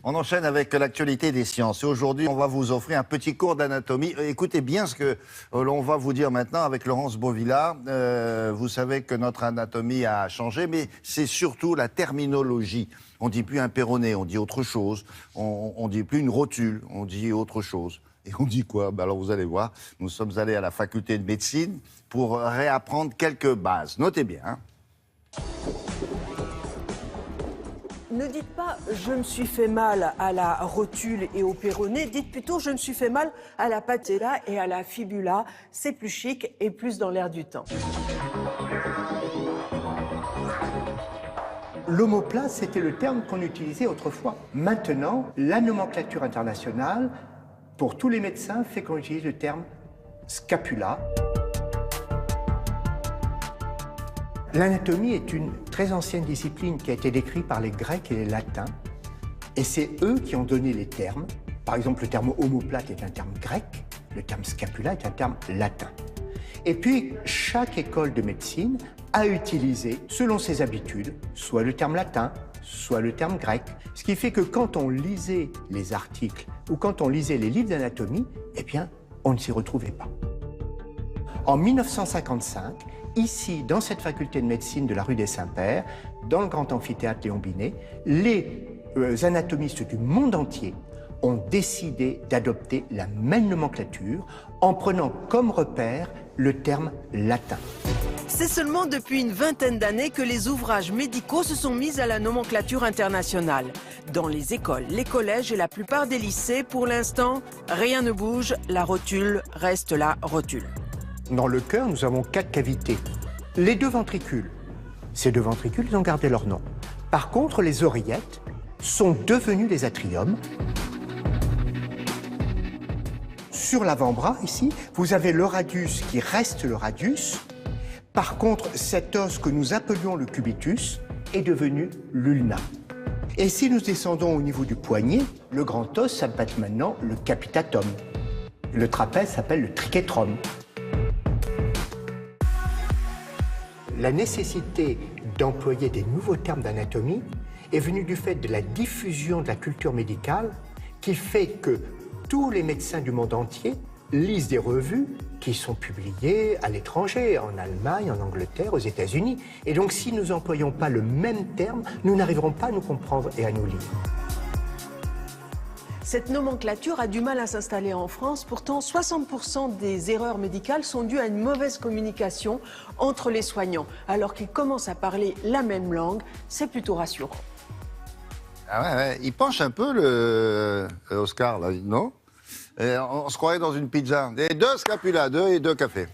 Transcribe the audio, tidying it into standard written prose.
On enchaîne avec l'actualité des sciences. Et aujourd'hui, on va vous offrir un petit cours d'anatomie. Écoutez bien ce que l'on va vous dire maintenant avec Laurence Beauvillard. Vous savez que notre anatomie a changé, mais c'est surtout la terminologie. On dit plus un péroné, on dit autre chose. On dit plus une rotule, on dit autre chose. Et on dit quoi? Alors vous allez voir, nous sommes allés à la faculté de médecine pour réapprendre quelques bases. Notez bien, hein. Ne dites pas « je me suis fait mal à la rotule et au péroné », dites plutôt « je me suis fait mal à la patella et à la fibula ». C'est plus chic et plus dans l'air du temps. L'omoplate, c'était le terme qu'on utilisait autrefois. Maintenant, la nomenclature internationale, pour tous les médecins, fait qu'on utilise le terme scapula. L'anatomie est une très ancienne discipline qui a été décrite par les Grecs et les Latins. Et c'est eux qui ont donné les termes. Par exemple, le terme omoplate est un terme grec, le terme scapula est un terme latin. Et puis, chaque école de médecine a utilisé, selon ses habitudes, soit le terme latin, soit le terme grec. Ce qui fait que quand on lisait les articles ou quand on lisait les livres d'anatomie, eh bien, on ne s'y retrouvait pas. En 1955, ici, dans cette faculté de médecine de la rue des Saints-Pères, dans le grand amphithéâtre Léon Binet, les anatomistes du monde entier ont décidé d'adopter la même nomenclature en prenant comme repère le terme latin. C'est seulement depuis une vingtaine d'années que les ouvrages médicaux se sont mis à la nomenclature internationale. Dans les écoles, les collèges et la plupart des lycées, pour l'instant, rien ne bouge, la rotule reste la rotule. Dans le cœur, nous avons 4 cavités. Les 2 ventricules, ces 2 ventricules, ils ont gardé leur nom. Par contre, les oreillettes sont devenues les atriums. Sur l'avant-bras, ici, vous avez le radius qui reste le radius. Par contre, cet os que nous appelions le cubitus est devenu l'ulna. Et si nous descendons au niveau du poignet, le grand os s'appelle maintenant le capitatum. Le trapèze s'appelle le trichetrum. La nécessité d'employer des nouveaux termes d'anatomie est venue du fait de la diffusion de la culture médicale qui fait que tous les médecins du monde entier lisent des revues qui sont publiées à l'étranger, en Allemagne, en Angleterre, aux États-Unis. Et donc, si nous n'employons pas le même terme, nous n'arriverons pas à nous comprendre et à nous lire. Cette nomenclature a du mal à s'installer en France. Pourtant, 60% des erreurs médicales sont dues à une mauvaise communication entre les soignants. Alors qu'ils commencent à parler la même langue, c'est plutôt rassurant. Ah ouais, il penche un peu, le Oscar, là, non? On se croirait dans une pizza. Et 2 scapulas, 2 et 2 cafés.